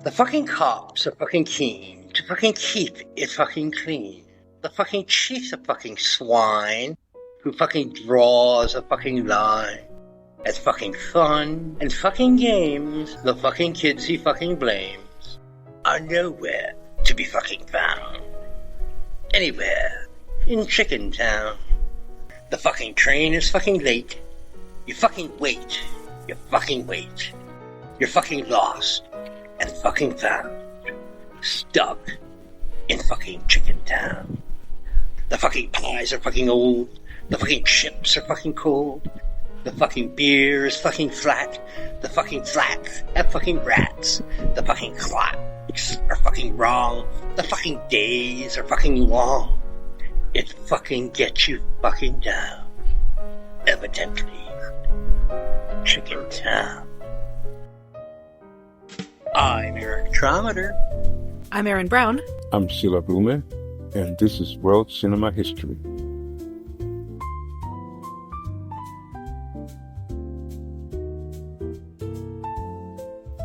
The fucking cops are fucking keen to fucking keep it fucking clean. The fucking chief's a fucking swine who fucking draws a fucking line. As fucking fun and fucking games, the fucking kids he fucking blames are nowhere to be fucking found. Anywhere in Chickentown. The fucking train is fucking late. You fucking wait. You fucking wait. You're fucking lost and fucking found. Stuck in fucking Chickentown. The fucking pies are fucking old. The fucking chips are fucking cold. The fucking beer is fucking flat. The fucking flats have fucking rats. The fucking clocks are fucking wrong. The fucking days are fucking long. It fucking gets you fucking down. Evidently. Chickentown. I'm Eric Trommater. I'm Erin Brown. I'm Sila Blume, and this is World Cinema History.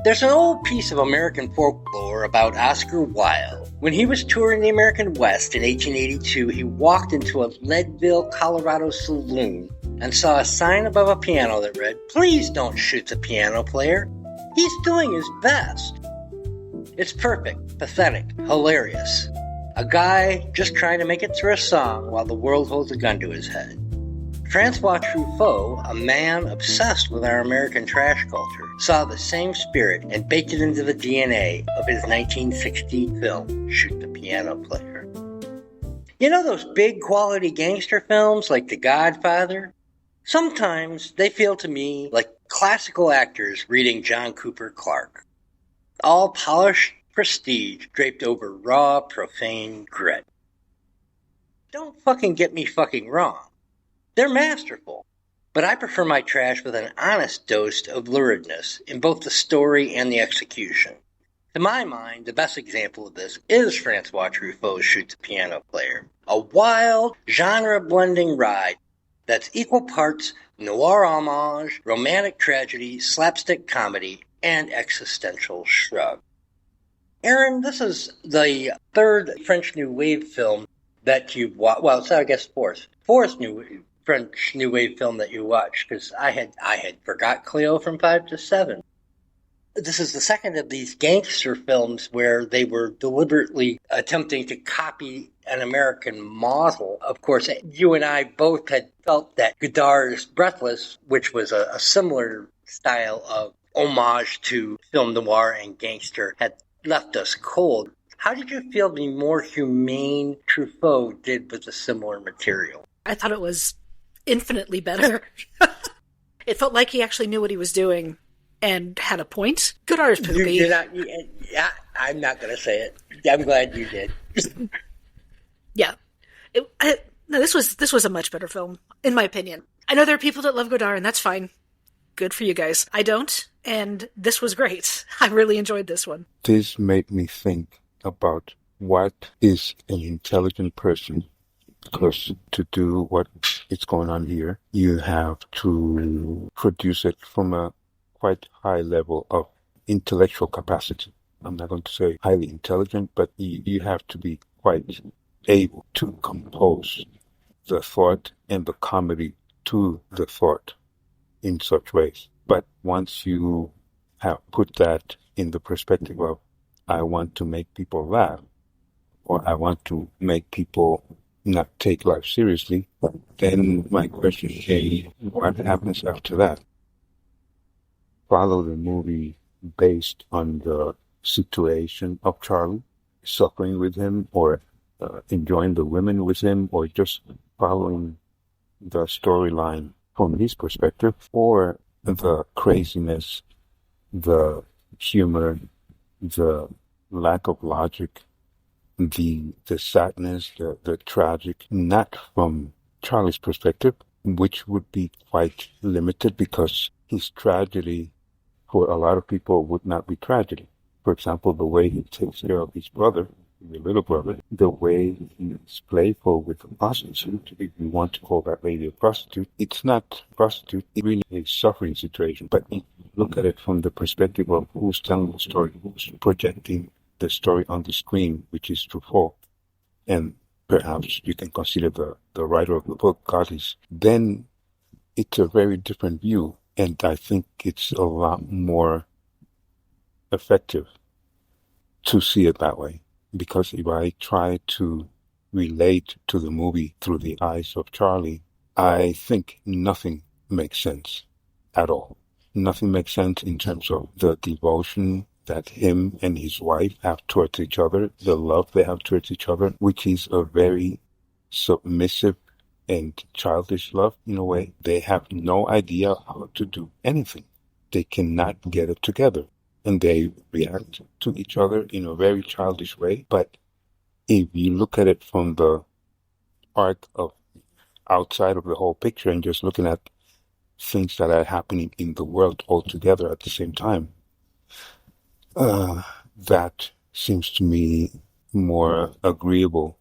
There's an old piece of American folklore about Oscar Wilde. When he was touring the American West in 1882, he walked into a Leadville, Colorado saloon and saw a sign above a piano that read, "Please don't shoot the piano player. He's doing his best." It's perfect, pathetic, hilarious. A guy just trying to make it through a song while the world holds a gun to his head. Francois Truffaut, a man obsessed with our American trash culture, saw the same spirit and baked it into the DNA of his 1960 film, Shoot the Piano Player. You know those big quality gangster films like The Godfather? Sometimes they feel to me like classical actors reading John Cooper Clarke. All polished prestige draped over raw, profane grit. Don't fucking get me fucking wrong. They're masterful, but I prefer my trash with an honest dose of luridness in both the story and the execution. To my mind, the best example of this is Francois Truffaut's Shoot the Piano Player, a wild, genre-blending ride that's equal parts noir homage, romantic tragedy, slapstick comedy, and existential shrug. Erin, this is the third French New Wave film that you've watched. Well, it's, I guess, fourth French New Wave film that you watched, because I had forgot Cleo from 5 to 7. This is the second of these gangster films where they were deliberately attempting to copy an American model. Of course, you and I both had felt that Godard's Breathless, which was a similar style of homage to film noir and gangster, had left us cold. How did you feel the more humane Truffaut did with a similar material? I thought it was infinitely better. It felt like he actually knew what he was doing and had a point. Godard is poopy. Yeah, I'm not going to say it. I'm glad you did. Yeah. This was a much better film, in my opinion. I know there are people that love Godard, and that's fine. Good for you guys. I don't, and this was great. I really enjoyed this one. This made me think about what is an intelligent person. Because to do what is going on here, you have to produce it from a quite high level of intellectual capacity. I'm not going to say highly intelligent, but you have to be quite able to compose the thought and the comedy to the thought in such ways. But once you have put that in the perspective of, I want to make people laugh, or I want to make people not take life seriously, then my question is, what happens after that? Follow the movie based on the situation of Charlie, suffering with him, or enjoying the women with him, or just following the storyline from his perspective, or the craziness, the humor, the lack of logic, the sadness, the tragic, not from Charlie's perspective, which would be quite limited because his tragedy for a lot of people would not be tragedy. For example, the way he takes care of his brother, the little brother, the way he's playful with a prostitute, if you want to call that lady a prostitute, it's not a prostitute, it's really a suffering situation. But if you look at it from the perspective of who's telling the story, who's projecting the story on the screen, which is Truffaut, and perhaps you can consider the writer of the book, Goodis, then it's a very different view. And I think it's a lot more effective to see it that way. Because if I try to relate to the movie through the eyes of Charlie, I think nothing makes sense at all. Nothing makes sense in terms of the devotion that him and his wife have towards each other, the love they have towards each other, which is a very submissive and childish love in a way. They have no idea how to do anything. They cannot get it together. And they react to each other in a very childish way. But if you look at it from the arc of outside of the whole picture and just looking at things that are happening in the world all together at the same time, that seems to me more agreeable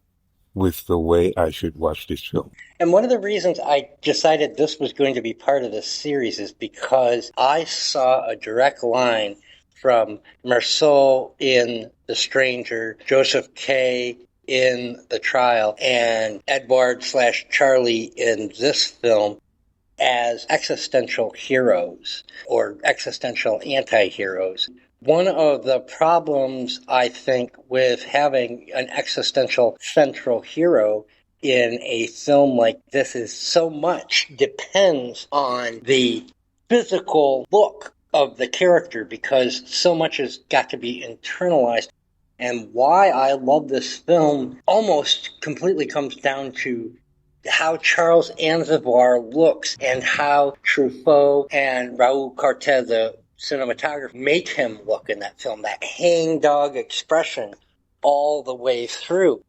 with the way I should watch this film. And one of the reasons I decided this was going to be part of this series is because I saw a direct line from Marceau in The Stranger, Joseph K. in The Trial, and Edward/Charlie in this film as existential heroes or existential anti-heroes. One of the problems, I think, with having an existential central hero in a film like this is so much depends on the physical look of the character, because so much has got to be internalized. And why I love this film almost completely comes down to how Charles Aznavour looks and how Truffaut and Raoul Cortez, the cinematographer, make him look in that film, that hangdog expression all the way through.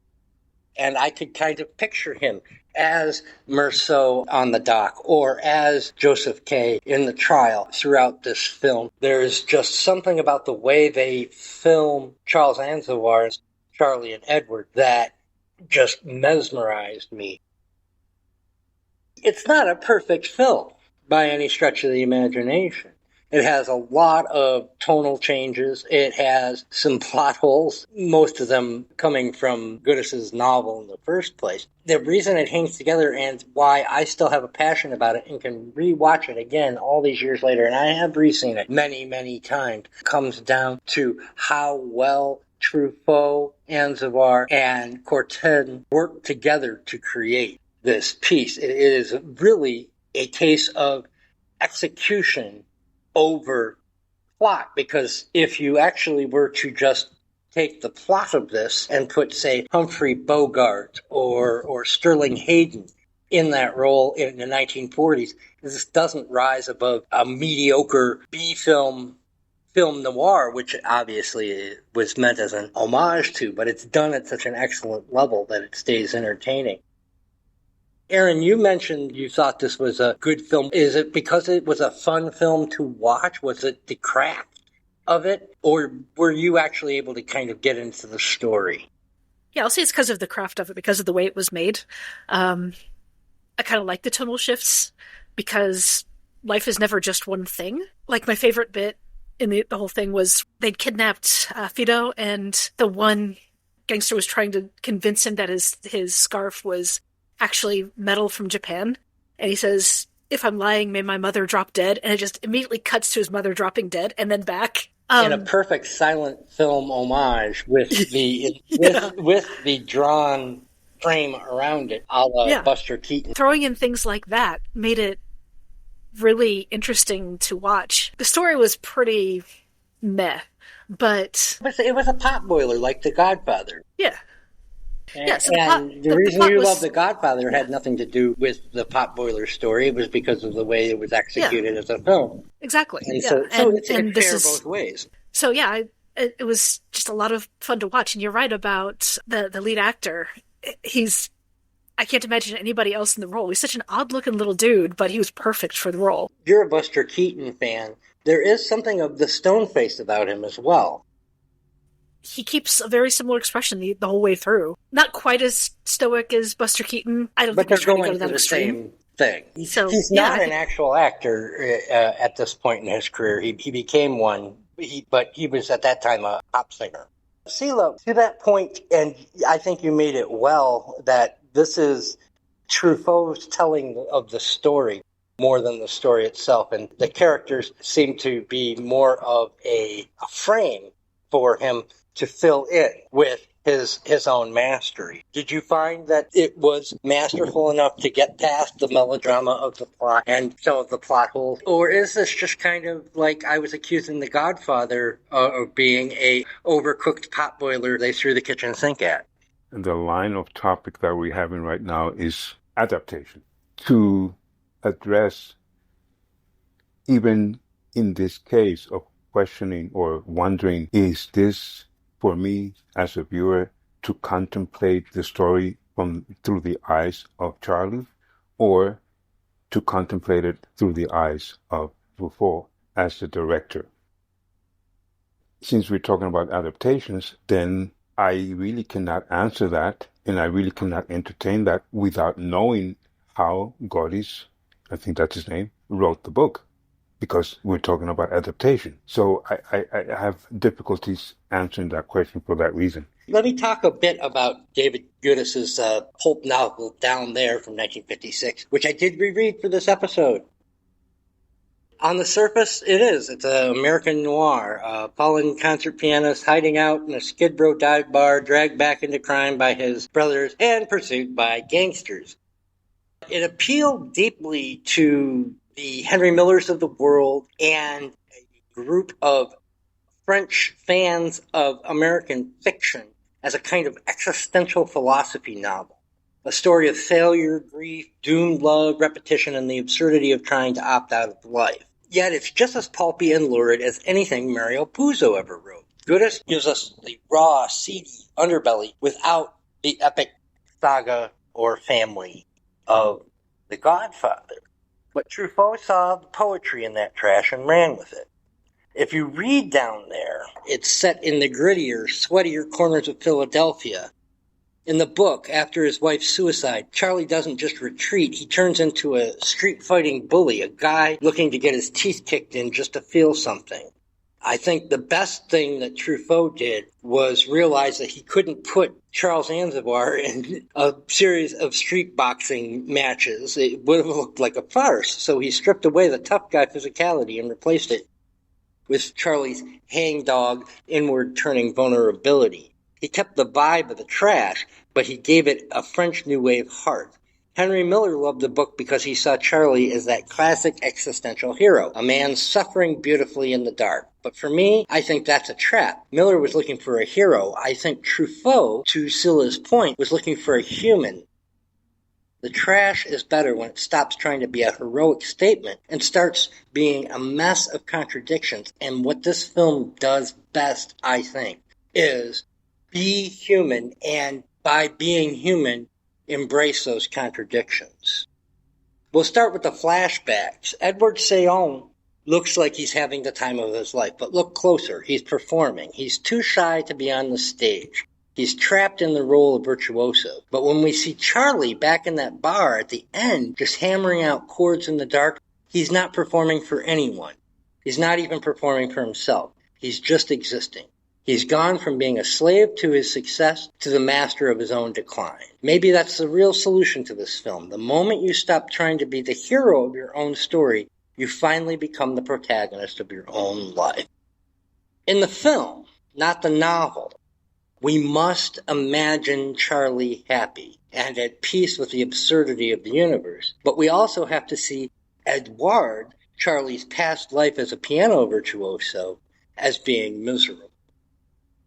And I could kind of picture him as Marceau on the dock or as Joseph K. in The Trial throughout this film. There's just something about the way they film Charles Aznavour, Charlie and Edward, that just mesmerized me. It's not a perfect film by any stretch of the imagination. It has a lot of tonal changes. It has some plot holes, most of them coming from Goodis's novel in the first place. The reason it hangs together and why I still have a passion about it and can rewatch it again all these years later, and I have re-seen it many, many times, comes down to how well Truffaut, Aznavour, and Cortez work together to create this piece. It is really a case of execution over plot, because if you actually were to just take the plot of this and put, say, Humphrey Bogart or Sterling Hayden in that role in the 1940s, this doesn't rise above a mediocre B-film noir, which obviously was meant as an homage to, but it's done at such an excellent level that it stays entertaining. Erin, you mentioned you thought this was a good film. Is it because it was a fun film to watch? Was it the craft of it? Or were you actually able to kind of get into the story? Yeah, I'll say it's because of the craft of it, because of the way it was made. I kind of like the tonal shifts because life is never just one thing. Like, my favorite bit in the whole thing was they'd kidnapped Fido, and the one gangster was trying to convince him that his scarf was actually metal from Japan. And he says, "If I'm lying, may my mother drop dead." And it just immediately cuts to his mother dropping dead and then back. In a perfect silent film homage with the with the drawn frame around it, a la Buster Keaton. Throwing in things like that made it really interesting to watch. The story was pretty meh, but it was a potboiler like The Godfather. Yeah. And, the reason you love The Godfather had nothing to do with the potboiler story. It was because of the way it was executed as a film. Exactly. And so it's fair both ways. So yeah, it was just a lot of fun to watch. And you're right about the lead actor. I can't imagine anybody else in the role. He's such an odd-looking little dude, but he was perfect for the role. You're a Buster Keaton fan. There is something of the stone face about him as well. He keeps a very similar expression the whole way through. Not quite as stoic as Buster Keaton. I don't think he's trying to go to that extreme. thing. So, He's not an actual actor at this point in his career. He became one, but he was at that time a pop singer. Sila, to that point, and I think you made it well, that this is Truffaut's telling of the story more than the story itself, and the characters seem to be more of a frame for him to fill in with his own mastery. Did you find that it was masterful enough to get past the melodrama of the plot and some of the plot holes? Or is this just kind of like I was accusing The Godfather of being a overcooked potboiler they threw the kitchen sink at? And the line of topic that we're having right now is adaptation. To address, even in this case of questioning or wondering, is this for me as a viewer to contemplate the story through the eyes of Charlie, or to contemplate it through the eyes of Truffaut as the director? Since we're talking about adaptations, then I really cannot answer that, and I really cannot entertain that without knowing how Goodis, I think that's his name, wrote the book, because we're talking about adaptation. So I have difficulties answering that question for that reason. Let me talk a bit about David Goodis's pulp novel Down There from 1956, which I did reread for this episode. On the surface, it is. It's an American noir. A fallen concert pianist hiding out in a Skid Row dive bar, dragged back into crime by his brothers and pursued by gangsters. It appealed deeply to the Henry Millers of the world and a group of French fans of American fiction as a kind of existential philosophy novel. A story of failure, grief, doomed love, repetition, and the absurdity of trying to opt out of life. Yet it's just as pulpy and lurid as anything Mario Puzo ever wrote. Goodis gives us the raw, seedy underbelly without the epic saga or family of The Godfather. But Truffaut saw the poetry in that trash and ran with it. If you read Down There, it's set in the grittier, sweatier corners of Philadelphia. In the book, after his wife's suicide, Charlie doesn't just retreat, he turns into a street-fighting bully, a guy looking to get his teeth kicked in just to feel something. I think the best thing that Truffaut did was realize that he couldn't put Charles Aznavour in a series of street boxing matches. It would have looked like a farce, so he stripped away the tough guy physicality and replaced it with Charlie's hangdog, inward-turning vulnerability. He kept the vibe of the trash, but he gave it a French New Wave heart. Henry Miller loved the book because he saw Charlie as that classic existential hero, a man suffering beautifully in the dark. But for me, I think that's a trap. Miller was looking for a hero. I think Truffaut, to Sila's point, was looking for a human. The trash is better when it stops trying to be a heroic statement and starts being a mess of contradictions. And what this film does best, I think, is be human, and by being human, embrace those contradictions. We'll start with the flashbacks. Edward Sayon looks like he's having the time of his life, but look closer. He's performing. He's too shy to be on the stage. He's trapped in the role of virtuoso. But when we see Charlie back in that bar at the end, just hammering out chords in the dark, he's not performing for anyone. He's not even performing for himself. He's just existing. He's gone from being a slave to his success to the master of his own decline. Maybe that's the real solution to this film. The moment you stop trying to be the hero of your own story, you finally become the protagonist of your own life. In the film, not the novel, we must imagine Charlie happy and at peace with the absurdity of the universe. But we also have to see Edouard, Charlie's past life as a piano virtuoso, as being miserable.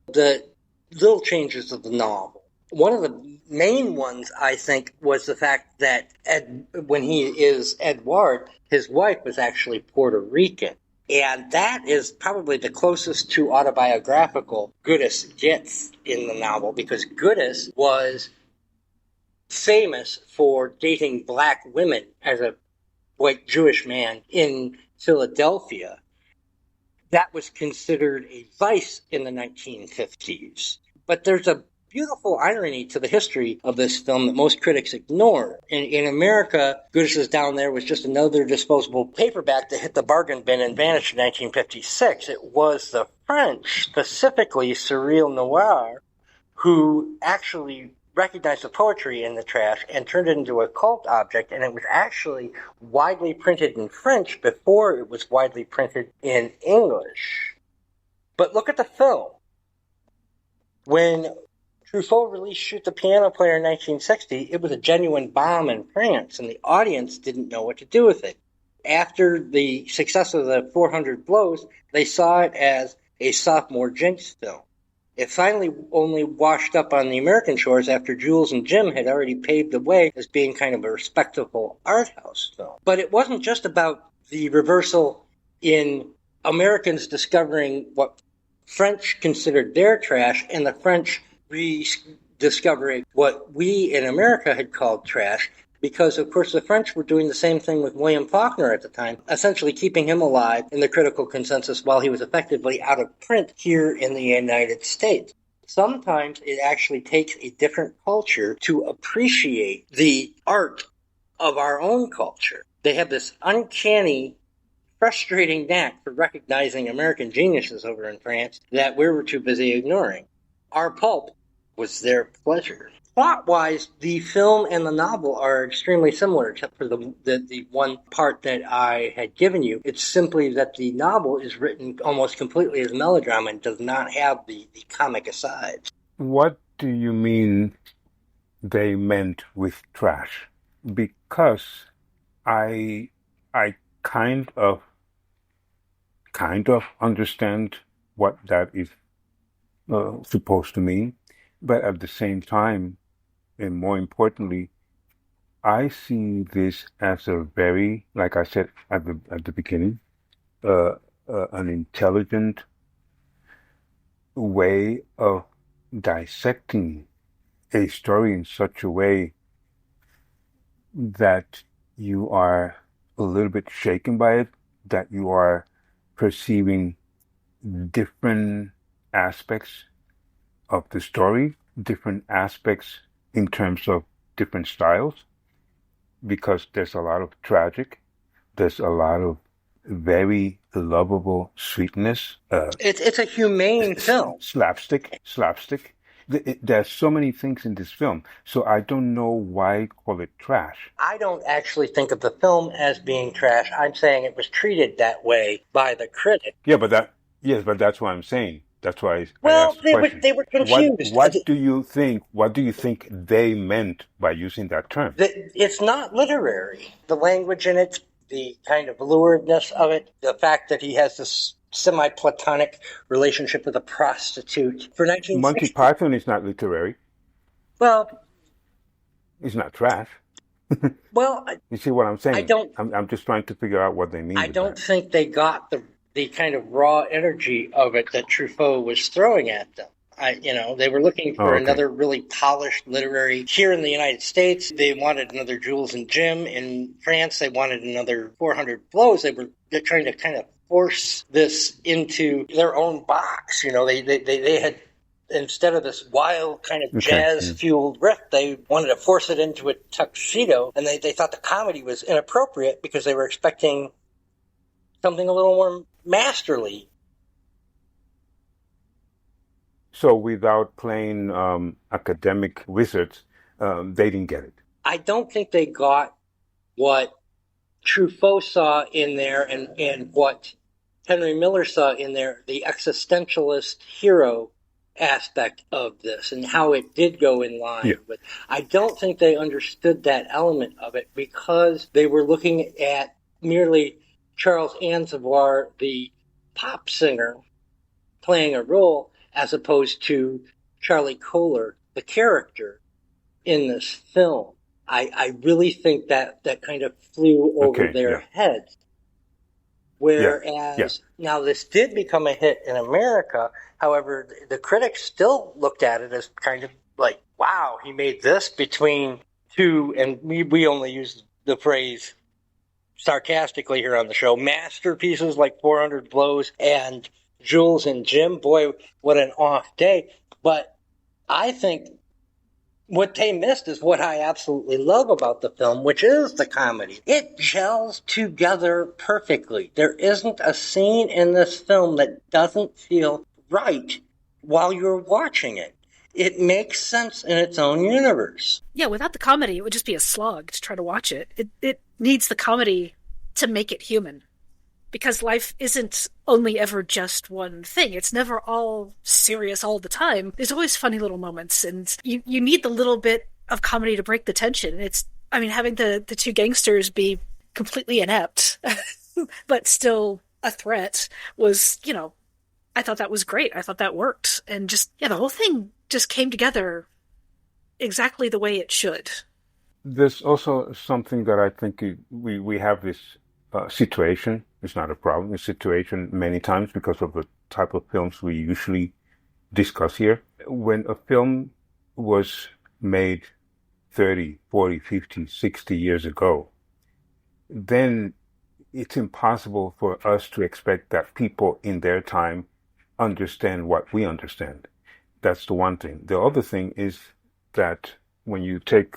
The little changes of the novel. One of the main ones, I think, was the fact that when he is Edouard, his wife was actually Puerto Rican. And that is probably the closest to autobiographical Goodis gets in the novel, because Goodis was famous for dating black women as a white Jewish man in Philadelphia. That was considered a vice in the 1950s. But there's a beautiful irony to the history of this film that most critics ignore. In America, Goodis' Down There was just another disposable paperback that hit the bargain bin and vanished in 1956. It was the French, specifically Surreal Noir, who actually recognized the poetry in the trash and turned it into a cult object, and it was actually widely printed in French before it was widely printed in English. But look at the film. When Truffaut released Shoot the Piano Player in 1960, it was a genuine bomb in France, and the audience didn't know what to do with it. After the success of the 400 Blows, they saw it as a sophomore jinx film. It finally only washed up on the American shores after Jules and Jim had already paved the way as being kind of a respectable art house film. But it wasn't just about the reversal in Americans discovering what French considered their trash and the French rediscovering what we in America had called trash, because, of course, the French were doing the same thing with William Faulkner at the time, essentially keeping him alive in the critical consensus while he was effectively out of print here in the United States. Sometimes it actually takes a different culture to appreciate the art of our own culture. They have this uncanny, frustrating knack for recognizing American geniuses over in France that we were too busy ignoring. Our pulp was their pleasure. Plot-wise, the film and the novel are extremely similar, except for the one part that I had given you. It's simply that the novel is written almost completely as melodrama and does not have the comic asides. What do you mean they meant with trash? Because I kind of understand what that is supposed to mean, but at the same time, and more importantly, I see this as a very, like I said at the beginning, an intelligent way of dissecting a story in such a way that you are a little bit shaken by it, that you are perceiving different aspects of the story, different aspects in terms of different styles, because there's a lot of tragic, there's a lot of very lovable sweetness. It's a humane film. Slapstick. There's so many things in this film, so I don't know why call it trash. I don't actually think of the film as being trash. I'm saying it was treated that way by the critic. Yeah, but that's what I'm saying. That's why I asked the question. They were confused. What do you think they meant by using that term? It's not literary. The language in it, the kind of luridness of it, the fact that he has this semi-platonic relationship with a prostitute. For 1960, Monty Python is not literary. Well, it's not trash. Well, you see what I'm saying? I'm just trying to figure out what they mean. I don't think they got the kind of raw energy of it that Truffaut was throwing at them. They were looking for another really polished literary. Here in the United States, they wanted another Jules and Jim. In France, they wanted another 400 Blows. They're trying to kind of force this into their own box. They had, instead of this wild kind of jazz-fueled riff, they wanted to force it into a tuxedo, and they thought the comedy was inappropriate because they were expecting something a little more masterly. So without playing academic wizards, they didn't get it. I don't think they got what Truffaut saw in there and what Henry Miller saw in there, the existentialist hero aspect of this and how it did go in line with. I don't think they understood that element of it because they were looking at merely Charles Aznavour, the pop singer, playing a role, as opposed to Charlie Kohler, the character in this film. I really think that kind of flew over their heads. Whereas, now this did become a hit in America. However, the critics still looked at it as kind of like, wow, he made this between two, and we only use the phrase sarcastically here on the show, masterpieces like 400 Blows and Jules and Jim. Boy, what an off day. But I think what they missed is what I absolutely love about the film, which is the comedy. It gels together perfectly. There isn't a scene in this film that doesn't feel right while you're watching it. It makes sense in its own universe. Yeah, without the comedy, it would just be a slog to try to watch it. It needs the comedy to make it human. Because life isn't only ever just one thing. It's never all serious all the time. There's always funny little moments, and you need the little bit of comedy to break the tension. Having the two gangsters be completely inept, but still a threat was, I thought that was great. I thought that worked. And the whole thing just came together exactly the way it should. There's also something that I think we have this situation. It's not a problem. A situation many times because of the type of films we usually discuss here. When a film was made 30, 40, 50, 60 years ago, then it's impossible for us to expect that people in their time understand what we understand. That's the one thing. The other thing is that when you take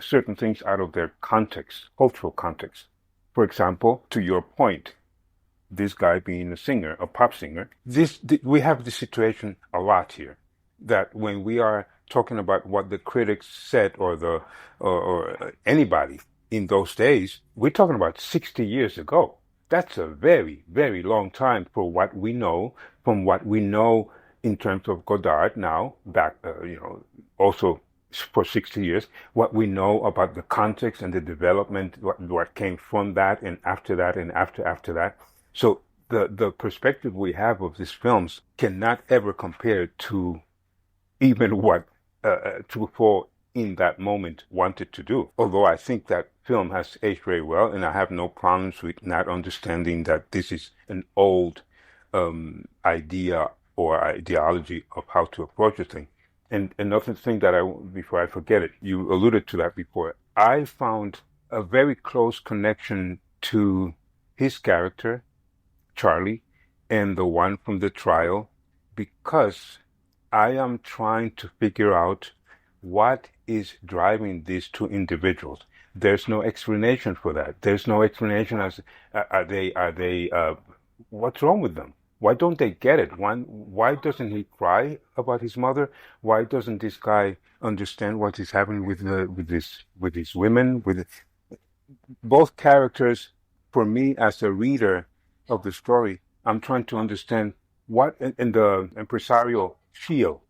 certain things out of their context, cultural context, for example, to your point, this guy being a singer, a pop singer, we have this situation a lot here, that when we are talking about what the critics said or anybody in those days, we're talking about 60 years ago. That's a very, very long time for what we know, from what we know in terms of Godard now, back, also for 60 years, what we know about the context and the development, what came from that and after that and after that. So the perspective we have of these films cannot ever compare to even what Truffaut in that moment wanted to do. Although I think that film has aged very well, and I have no problems with not understanding that this is an old idea or ideology of how to approach a thing. And another thing that before I forget it, you alluded to that before. I found a very close connection to his character, Charlie, and the one from the trial, because I am trying to figure out what is driving these two individuals. There's no explanation for that. There's no explanation as what's wrong with them? Why don't they get it? Why doesn't he cry about his mother? Why doesn't this guy understand what is happening with these women? Both characters, for me as a reader of the story, I'm trying to understand what in the impresario feel,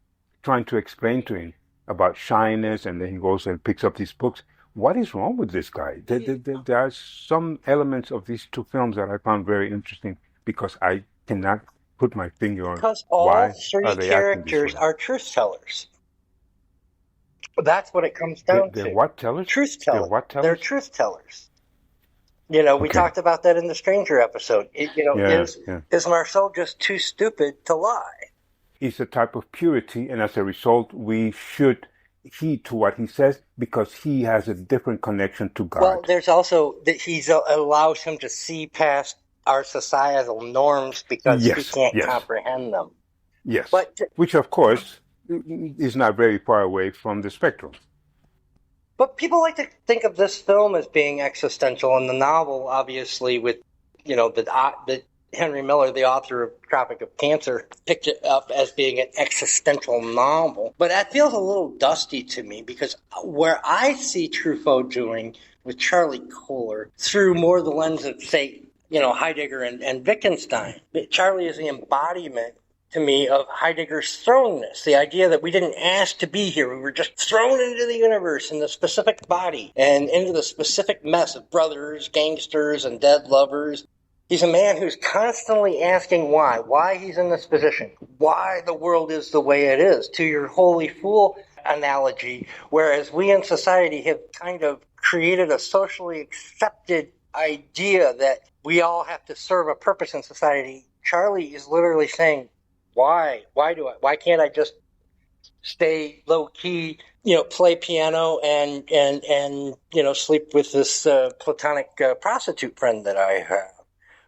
trying to explain to him about shyness, and then he goes and picks up these books. What is wrong with this guy? There are some elements of these two films that I found very interesting because I cannot put my finger on because all why three characters are truth tellers. That's what it comes down to. They're what tellers? Truth tellers. They're what tellers? They're truth tellers. We talked about that in the Stranger episode. Is Marcel just too stupid to lie? It's a type of purity, and as a result, we should heed to what he says because he has a different connection to God. Well, there's also that he allows him to see past our societal norms because he can't comprehend them. Yes, which of course is not very far away from the spectrum. But people like to think of this film as being existential, and the novel, obviously, with that Henry Miller, the author of Tropic of Cancer, picked it up as being an existential novel. But that feels a little dusty to me because where I see Truffaut doing with Charlie Kohler through more the lens of, say, Heidegger and Wittgenstein, Charlie is the embodiment to me of Heidegger's thrownness, the idea that we didn't ask to be here. We were just thrown into the universe in the specific body and into the specific mess of brothers, gangsters, and dead lovers. He's a man who's constantly asking why he's in this position, why the world is the way it is, to your holy fool analogy, whereas we in society have kind of created a socially accepted idea that we all have to serve a purpose in society. Charlie is literally saying, why can't I just stay low key, play piano and sleep with this platonic prostitute friend that I have?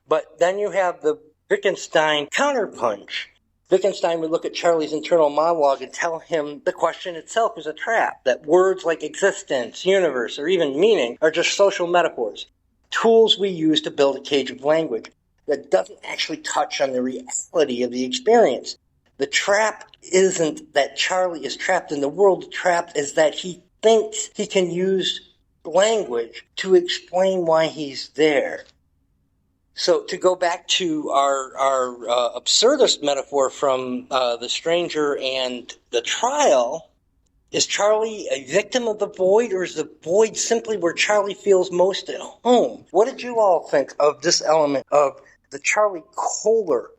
But then you have the Wittgenstein counterpunch Wittgenstein would look at Charlie's internal monologue and tell him the question itself is a trap, that words like existence, universe, or even meaning are just social metaphors, tools we use to build a cage of language that doesn't actually touch on the reality of the experience. The trap isn't that Charlie is trapped in the world. The trap is that he thinks he can use language to explain why he's there. So to go back to our absurdist metaphor from The Stranger and The Trial, is Charlie a victim of the void, or is the void simply where Charlie feels most at home? What did you all think of this element of the Charlie Kohler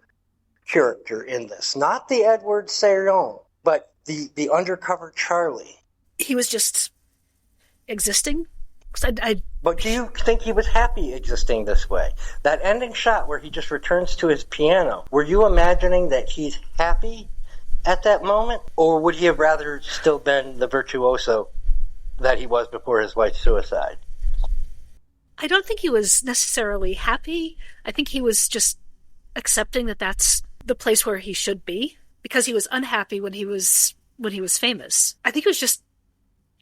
character in this? Not the Edward Sarion, but the undercover Charlie. He was just existing. But do you think he was happy existing this way? That ending shot where he just returns to his piano, were you imagining that he's happy at that moment? Or would he have rather still been the virtuoso that he was before his wife's suicide? I don't think he was necessarily happy. I think he was just accepting that that's the place where he should be, because he was unhappy when he was famous. I think he was just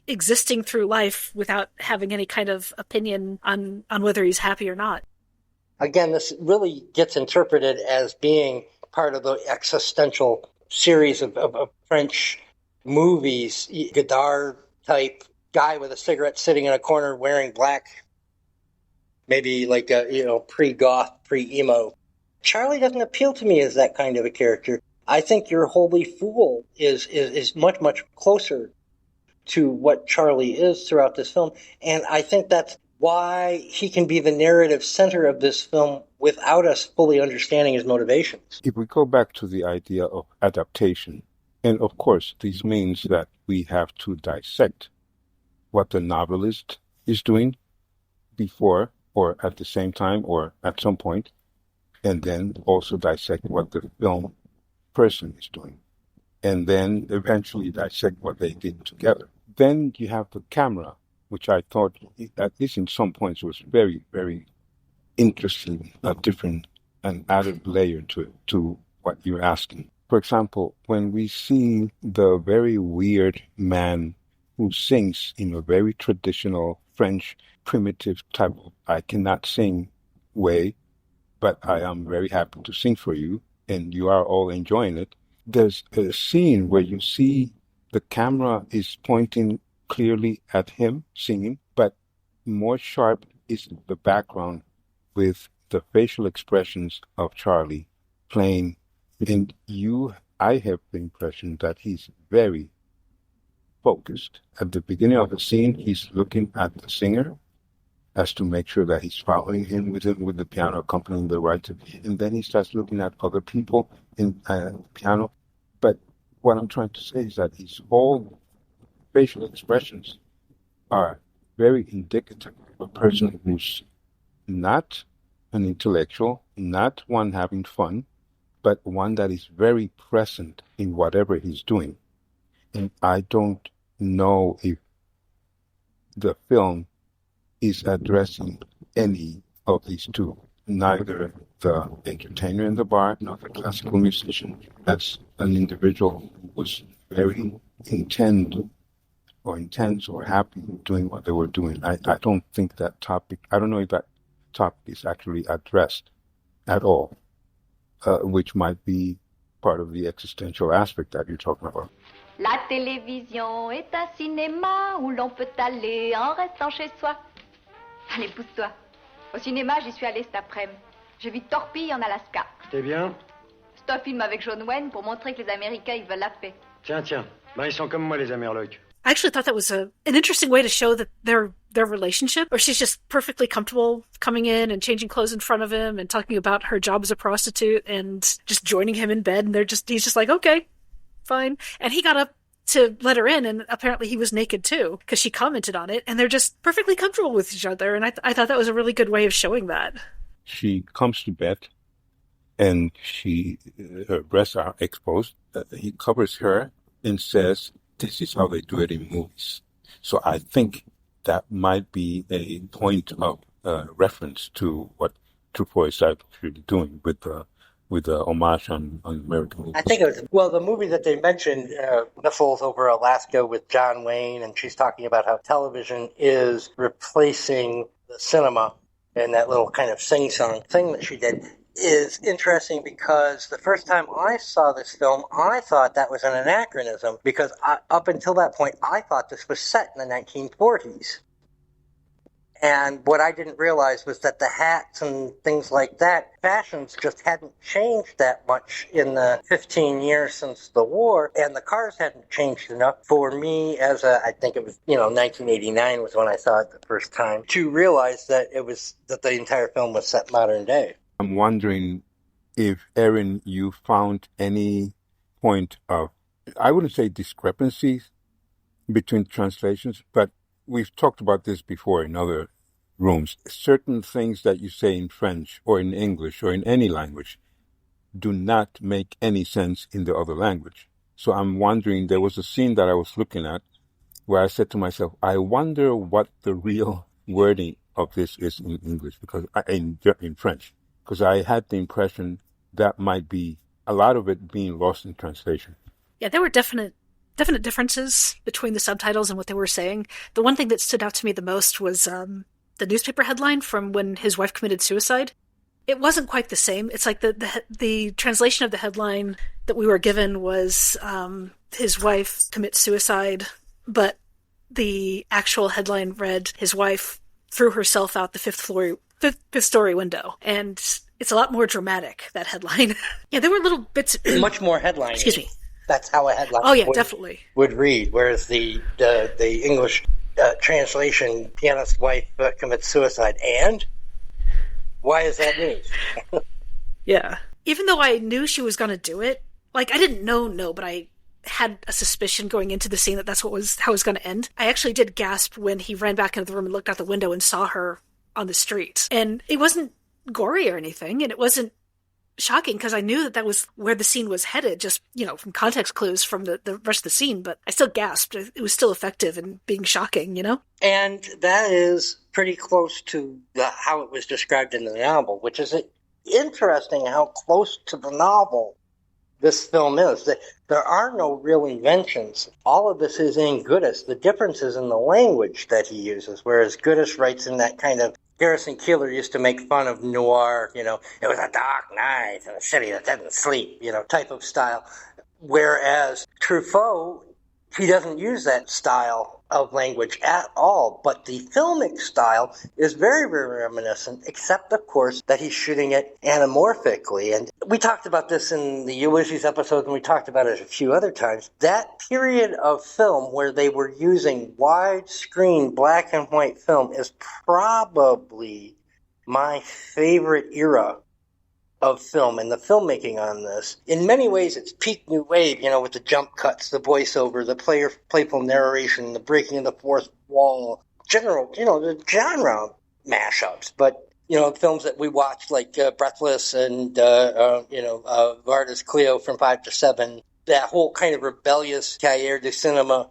existing through life without having any kind of opinion on whether he's happy or not. Again, this really gets interpreted as being part of the existential series of French movies. Godard type guy with a cigarette sitting in a corner wearing black, maybe like a pre-goth, pre-emo. Charlie doesn't appeal to me as that kind of a character. I think Your Holy Fool is much, much closer to what Charlie is throughout this film. And I think that's why he can be the narrative center of this film without us fully understanding his motivations. If we go back to the idea of adaptation, and of course, this means that we have to dissect what the novelist is doing before or at the same time or at some point, and then also dissect what the film person is doing, and then eventually dissect what they did together. Then you have the camera, which I thought, at least in some points, was very, very interesting, a different and added layer to what you're asking. For example, when we see the very weird man who sings in a very traditional French primitive type of I cannot sing way, but I am very happy to sing for you, and you are all enjoying it. There's a scene where you see the camera is pointing clearly at him singing, but more sharp is the background with the facial expressions of Charlie playing. And I have the impression that he's very focused. At the beginning of the scene, he's looking at the singer as to make sure that he's following him with the piano accompanying the right. And then he starts looking at other people in the piano. But what I'm trying to say is that his whole facial expressions are very indicative of a person who's not an intellectual, not one having fun, but one that is very present in whatever he's doing. And I don't know if the film is addressing any of these two, neither the entertainer in the bar nor the classical musician. That's an individual who was very intense or happy doing what they were doing. I don't think that topic, I don't know if that topic is actually addressed at all, which might be part of the existential aspect that you're talking about. La télévision est un cinéma où l'on peut aller en restant chez soi. Allez, pousse-toi. Au cinéma, j'y suis allée cet après-midi. J'ai vu Torpille en Alaska. C'était bien? C'est un film avec John Wayne pour montrer que les Américains, ils veulent la paix. Tiens. Ben, ils sont comme moi, les Amerlocs. I actually thought that was an interesting way to show that their relationship, or she's just perfectly comfortable coming in and changing clothes in front of him and talking about her job as a prostitute and just joining him in bed, and he's just like, okay, fine. And he got up to let her in, and apparently he was naked too, because she commented on it, and they're just perfectly comfortable with each other, and I thought that was a really good way of showing that. She comes to bed, and her breasts are exposed. He covers her and says, this is how they do it in movies. So I think that might be a point of reference to what Truffaut is actually doing with the with the homage on American movies. I think it was, well, the movie that they mentioned, Missiles Over Alaska with John Wayne, and she's talking about how television is replacing the cinema, and that little kind of sing-song thing that she did is interesting because the first time I saw this film, I thought that was an anachronism because up until that point, I thought this was set in the 1940s. And what I didn't realize was that the hats and things like that, fashions just hadn't changed that much in the 15 years since the war, and the cars hadn't changed enough for me I think it was, 1989 was when I saw it the first time, to realize that that the entire film was set modern day. I'm wondering if, Erin, you found any point of, I wouldn't say discrepancies between translations, but we've talked about this before in other rooms. Certain things that you say in French or in English or in any language do not make any sense in the other language. So I'm wondering, there was a scene that I was looking at where I said to myself, I wonder what the real wording of this is in English, because in French, because I had the impression that might be a lot of it being lost in translation. Yeah, there were definite differences between the subtitles and what they were saying. The one thing that stood out to me the most was the newspaper headline from when his wife committed suicide. It wasn't quite the same. It's like the translation of the headline that we were given was his wife commits suicide, but the actual headline read his wife threw herself out the fifth story window. And it's a lot more dramatic, that headline. Yeah, there were little bits. Much more headline. Excuse me. That's how a headline definitely would read, whereas the English translation, pianist's wife commits suicide, and why is that news? Yeah. Even though I knew she was going to do it, like, I didn't know, but I had a suspicion going into the scene that that's how it was going to end. I actually did gasp when he ran back into the room and looked out the window and saw her on the street. And it wasn't gory or anything, and it wasn't shocking because I knew that was where the scene was headed, just, from context clues from the rest of the scene, but I still gasped. It was still effective and being shocking, And that is pretty close to how it was described in the novel, which is interesting how close to the novel this film is. There are no real inventions. All of this is in Goodis. The difference is in the language that he uses, whereas Goodis writes in that kind of, Garrison Keillor used to make fun of noir, it was a dark night in a city that didn't sleep, type of style. Whereas Truffaut, he doesn't use that style of language at all, but the filmic style is very, very reminiscent, except, of course, that he's shooting it anamorphically. And we talked about this in the Ulysses episode, and we talked about it a few other times. That period of film where they were using widescreen black and white film is probably my favorite era of film and the filmmaking on this. In many ways, it's peak new wave, with the jump cuts, the voiceover, the playful narration, the breaking of the fourth wall, the genre mashups. But, films that we watched like Breathless and, Varda's Cleo from 5 to 7, that whole kind of rebellious cahiers du cinema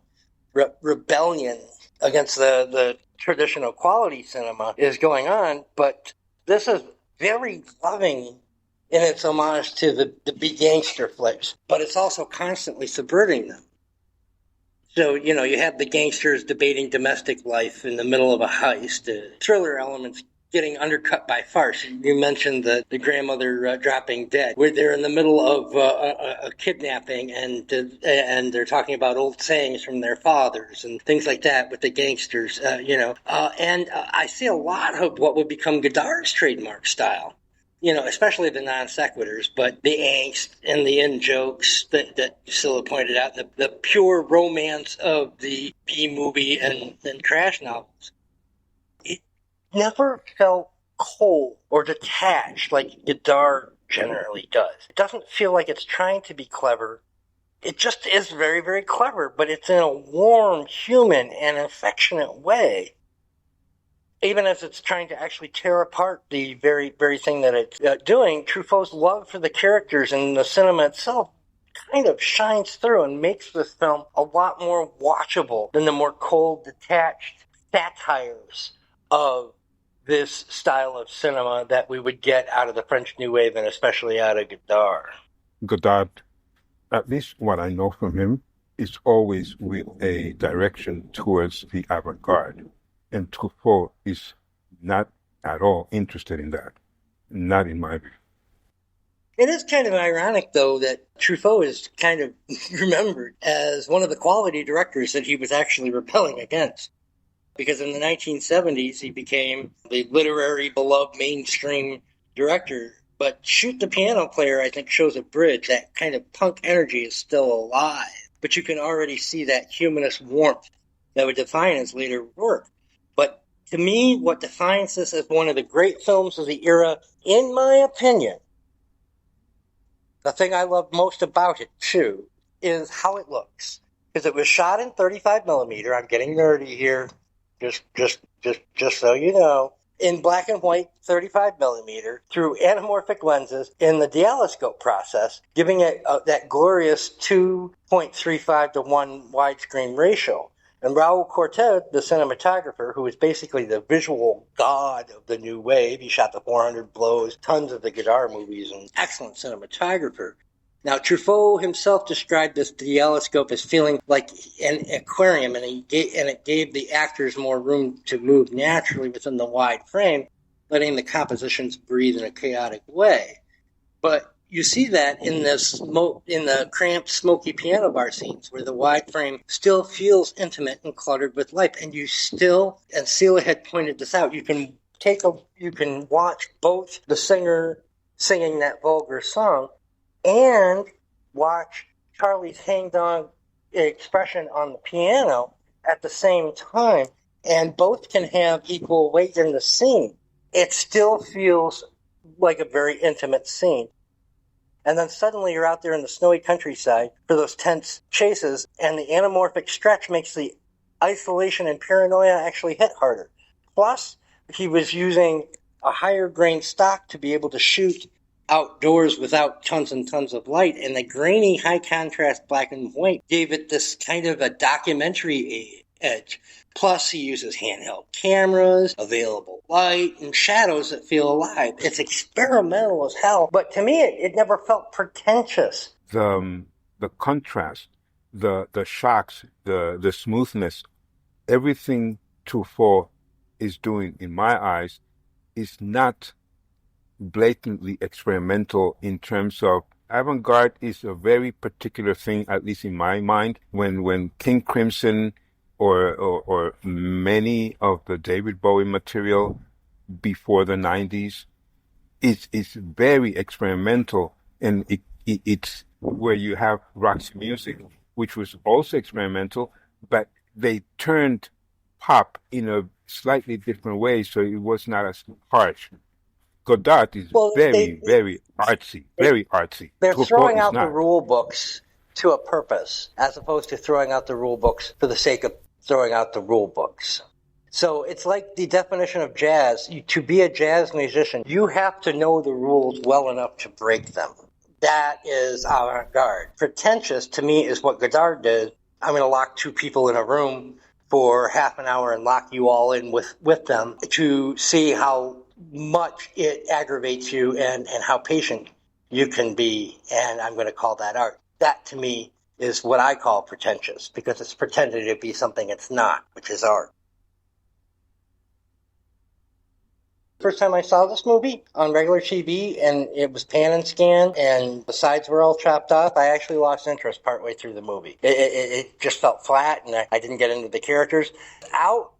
rebellion against the traditional quality cinema is going on. But this is very loving in its homage to the big gangster flicks, but it's also constantly subverting them. So, you have the gangsters debating domestic life in the middle of a heist, thriller elements getting undercut by farce. You mentioned the grandmother dropping dead, where they're in the middle of a kidnapping and they're talking about old sayings from their fathers and things like that with the gangsters, and I see a lot of what would become Godard's trademark style. Especially the non sequiturs, but the angst and the in-jokes that Sila pointed out, the pure romance of the B-movie and trash novels. It never felt cold or detached like Godard generally does. It doesn't feel like it's trying to be clever. It just is very, very clever, but it's in a warm, human, and affectionate way. Even as it's trying to actually tear apart the very, very thing that it's doing, Truffaut's love for the characters and the cinema itself kind of shines through and makes this film a lot more watchable than the more cold, detached satires of this style of cinema that we would get out of the French New Wave and especially out of Godard. Godard, at least what I know from him, is always with a direction towards the avant-garde. And Truffaut is not at all interested in that. Not in my view. It is kind of ironic, though, that Truffaut is kind of remembered as one of the quality directors that he was actually rebelling against. Because in the 1970s, he became the literary, beloved mainstream director. But Shoot the Piano Player, I think, shows a bridge. That kind of punk energy is still alive. But you can already see that humanist warmth that would define his later work. But to me, what defines this as one of the great films of the era, in my opinion, the thing I love most about it, too, is how it looks. Because it was shot in 35 millimeter. I'm getting nerdy here, just so you know. In black and white 35 millimeter through anamorphic lenses in the dialyscope process, giving it that glorious 2.35 to 1 widescreen ratio. And Raul Cortez, the cinematographer, who is basically the visual god of the new wave, he shot the 400 Blows, tons of the Godard movies, and excellent cinematographer. Now, Truffaut himself described this dialyscope as feeling like an aquarium, and it gave the actors more room to move naturally within the wide frame, letting the compositions breathe in a chaotic way. But you see that in the cramped, smoky piano bar scenes, where the wide frame still feels intimate and cluttered with life, and you still, and Sila had pointed this out, you can watch both the singer singing that vulgar song and watch Charlie's hang-dog expression on the piano at the same time, and both can have equal weight in the scene. It still feels like a very intimate scene. And then suddenly you're out there in the snowy countryside for those tense chases, and the anamorphic stretch makes the isolation and paranoia actually hit harder. Plus, he was using a higher grain stock to be able to shoot outdoors without tons and tons of light, and the grainy, high-contrast black and white gave it this kind of a documentary edge. Plus, he uses handheld cameras, available light, and shadows that feel alive. It's experimental as hell, but to me, it never felt pretentious. The contrast, the shocks, the smoothness, everything Truffaut is doing, in my eyes, is not blatantly experimental in terms of avant-garde is a very particular thing, at least in my mind. When King Crimson or many of the David Bowie material before the 90s is very experimental, and it's where you have Roxy Music, which was also experimental, but they turned pop in a slightly different way, so it was not as harsh. Godard is very artsy, very artsy. They're Truffaut throwing out not. the rule books to a purpose, as opposed to throwing out the rule books for the sake of throwing out the rule books. So it's like the definition of jazz. To be a jazz musician, you have to know the rules well enough to break them. That is avant-garde. Pretentious, to me, is what Godard did. I'm going to lock two people in a room for half an hour and lock you all in with them to see how much it aggravates you and how patient you can be, and I'm going to call that art. That, to me, is what I call pretentious, because it's pretending to be something it's not, which is art. First time I saw this movie on regular TV, and it was pan and scan, and the sides were all chopped off, I actually lost interest partway through the movie. It just felt flat, and I didn't get into the characters. Without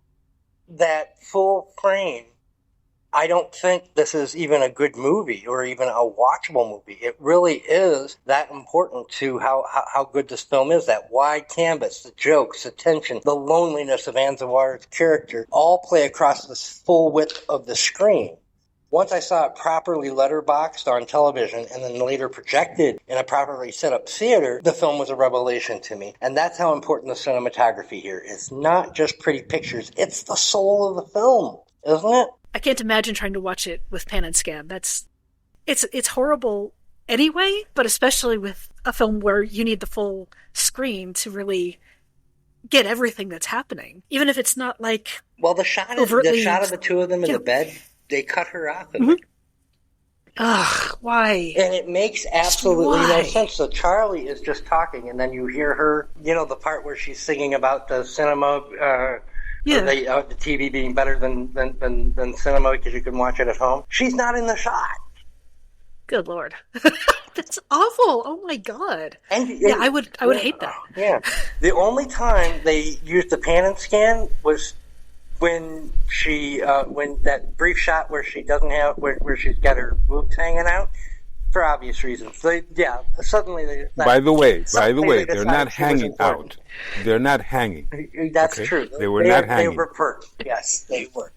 that full frame, I don't think this is even a good movie or even a watchable movie. It really is that important to how good this film is. That wide canvas, the jokes, the tension, the loneliness of Aznavour's character all play across this full width of the screen. Once I saw it properly letterboxed on television and then later projected in a properly set up theater, the film was a revelation to me. And that's how important the cinematography here is. Not just pretty pictures, it's the soul of the film, isn't it? I can't imagine trying to watch it with pan and scan. It's horrible anyway, but especially with a film where you need the full screen to really get everything that's happening, even if it's not like Well, the shot of the two of them in the bed, they cut her off of it. Ugh, why? And it makes absolutely no sense. So Charlie is just talking, and then you hear her, the part where she's singing about the cinema, the TV being better than cinema because you can watch it at home. She's not in the shot. Good Lord. That's awful. Oh my God. I would hate that. Yeah. The only time they used the pan and scan was when when that brief shot where she doesn't have, where she's got her boobs hanging out, for obvious reasons. Suddenly they decided, By the way, they're not hanging out. They're not hanging. That's true. They were not hanging. They were perked. Yes, they were.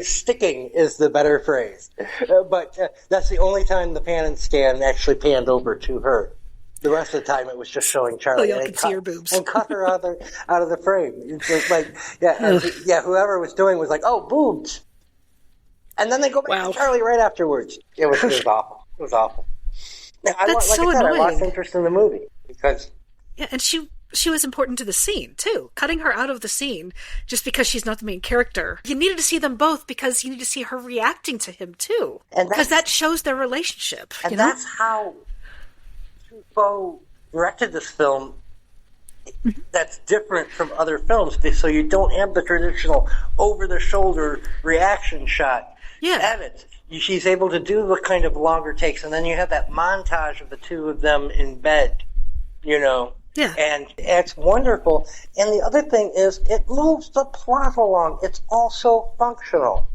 Sticking is the better phrase. But that's the only time the pan and scan actually panned over to her. The rest of the time it was just showing Charlie. Y'all could see her boobs. And cut her out of the frame. It's just like, whoever was doing was like, oh, boobs. And then they go back to Charlie right afterwards. It was awful. It was awful. Now, I lost interest in the movie because... Yeah, and she was important to the scene, too. Cutting her out of the scene just because she's not the main character. You needed to see them both because you need to see her reacting to him, too. Because that shows their relationship. And that's how Truffaut directed this film that's different from other films. So you don't have the traditional over-the-shoulder reaction shot edit. She's able to do the kind of longer takes, and then you have that montage of the two of them in bed, Yeah. And it's wonderful. And the other thing is, it moves the plot along. It's also functional.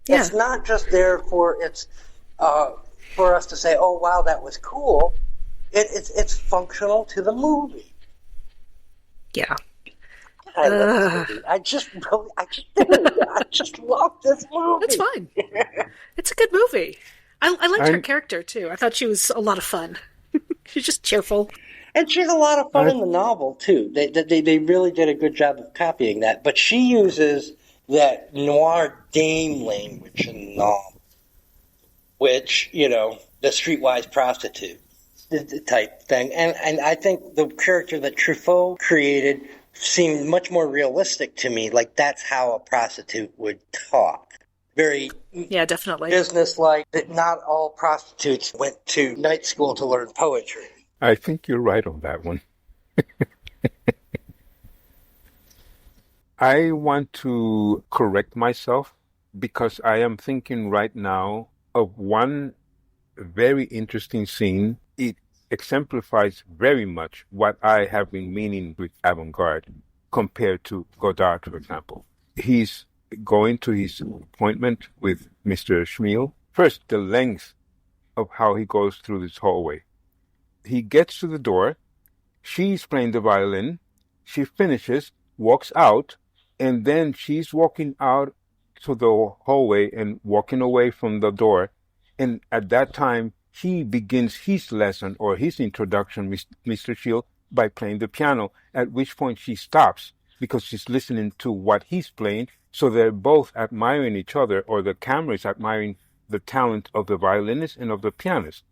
Yeah. It's not just there for us to say, "Oh, wow, that was cool." It's functional to the movie. Yeah. I love this movie. I just love this movie. It's fine. It's a good movie. I liked her character too. I thought she was a lot of fun. She's just cheerful. And she's a lot of fun in the novel, too. They really did a good job of copying that. But she uses that noir dame language in the novel, which, the streetwise prostitute type thing. And I think the character that Truffaut created seemed much more realistic to me. Like, that's how a prostitute would talk. Very definitely businesslike. That not all prostitutes went to night school to learn poetry. I think you're right on that one. I want to correct myself because I am thinking right now of one very interesting scene. It exemplifies very much what I have been meaning with avant-garde compared to Godard, for example. He's going to his appointment with Mr. Schmiel. First, the length of how he goes through this hallway. He gets to the door, she's playing the violin, she finishes, walks out, and then she's walking out to the hallway and walking away from the door. And at that time, he begins his lesson or his introduction, Mr. Schmiel, by playing the piano, at which point she stops because she's listening to what he's playing. So they're both admiring each other, or the camera is admiring the talent of the violinist and of the pianist.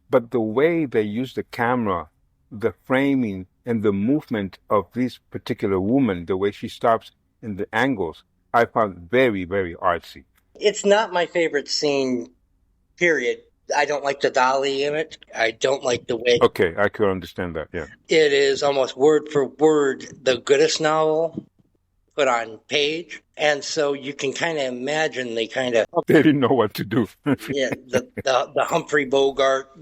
But the way they use the camera, the framing, and the movement of this particular woman, the way she stops and the angles, I found very, very artsy. It's not my favorite scene, period. I don't like the dolly in it. I don't like the way... Okay, I could understand that, yeah. It is almost word for word the Goodis novel put on page. And so you can kind of imagine they kind of... They didn't know what to do. the Humphrey Bogart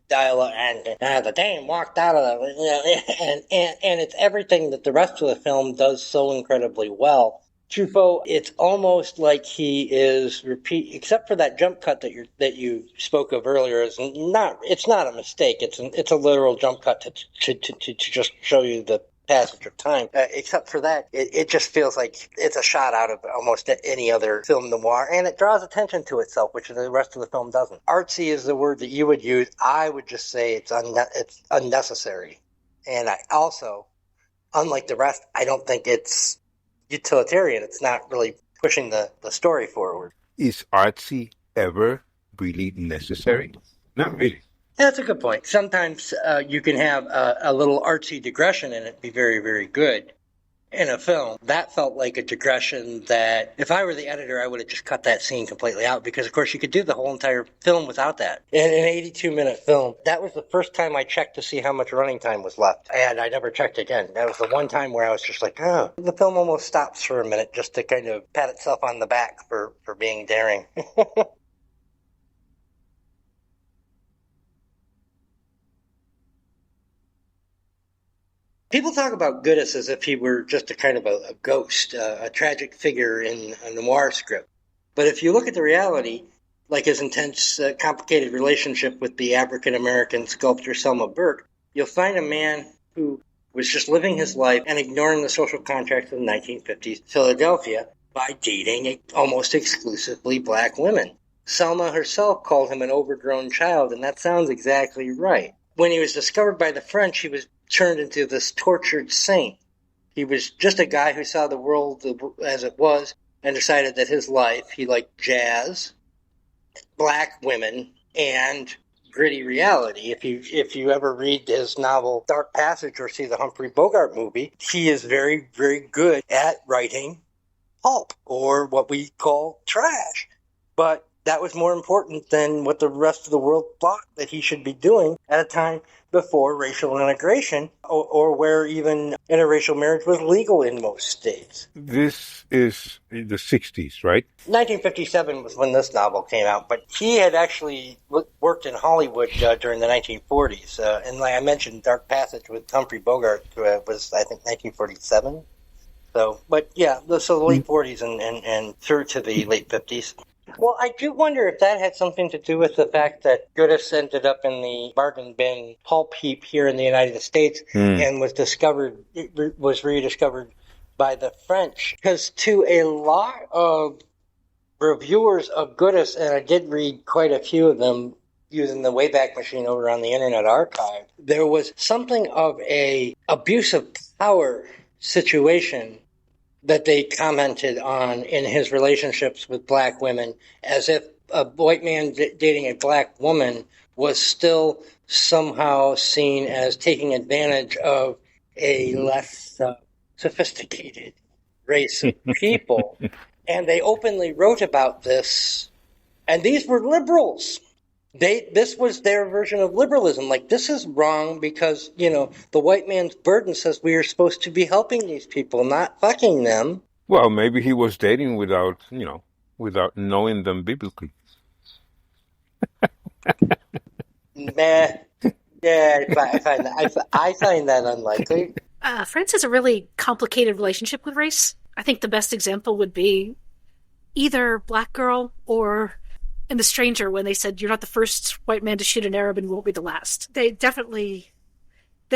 dialogue, and the dame walked out of the... And it's everything that the rest of the film does so incredibly well. Truffaut, it's almost like he is except for that jump cut that you spoke of earlier. It's not a mistake. It's a literal jump cut to just show you the passage of time. Except for that, it just feels like it's a shot out of almost any other film noir, and it draws attention to itself, which the rest of the film doesn't. Artsy is the word that you would use. I would just say it's unnecessary. And I also, unlike the rest, I don't think it's utilitarian. It's not really pushing the story forward. Is artsy ever really necessary? Not really. That's a good point. Sometimes you can have a little artsy digression and it be very, very good in a film. That felt like a digression that if I were the editor, I would have just cut that scene completely out because, of course, you could do the whole entire film without that. In an 82-minute film, that was the first time I checked to see how much running time was left, and I never checked again. That was the one time where I was just like, oh, the film almost stops for a minute just to kind of pat itself on the back for being daring. People talk about Goodis as if he were just a kind of a ghost, a tragic figure in a noir script. But if you look at the reality, like his intense, complicated relationship with the African-American sculptor Selma Burke, you'll find a man who was just living his life and ignoring the social contract of the 1950s Philadelphia by dating almost exclusively black women. Selma herself called him an overgrown child, and that sounds exactly right. When he was discovered by the French, he was turned into this tortured saint. He was just a guy who saw the world as it was and decided that his life, he liked jazz, black women, and gritty reality. If you ever read his novel Dark Passage or see the Humphrey Bogart movie, he is very, very good at writing pulp, or what we call trash. But that was more important than what the rest of the world thought that he should be doing at a time before racial integration, or where even interracial marriage was legal in most states. This is in the 60s, right? 1957 was when this novel came out, but he had actually worked in Hollywood during the 1940s. And like I mentioned, Dark Passage with Humphrey Bogart was, I think, 1947. So, but yeah, so the late 40s and through to the late 50s. Well, I do wonder if that had something to do with the fact that Goodis ended up in the bargain bin pulp heap here in the United States and was rediscovered by the French. Because to a lot of reviewers of Goodis, and I did read quite a few of them using the Wayback Machine over on the Internet Archive, there was something of a abuse of power situation that they commented on in his relationships with black women, as if a white man dating a black woman was still somehow seen as taking advantage of a less sophisticated race of people. And they openly wrote about this, and these were liberals. This was their version of liberalism. Like, this is wrong because, the white man's burden says we are supposed to be helping these people, not fucking them. Well, maybe he was dating without knowing them biblically. Nah. Yeah, I find that unlikely. France has a really complicated relationship with race. I think the best example would be either Black Girl or in The Stranger, when they said, you're not the first white man to shoot an Arab and you won't be the last. There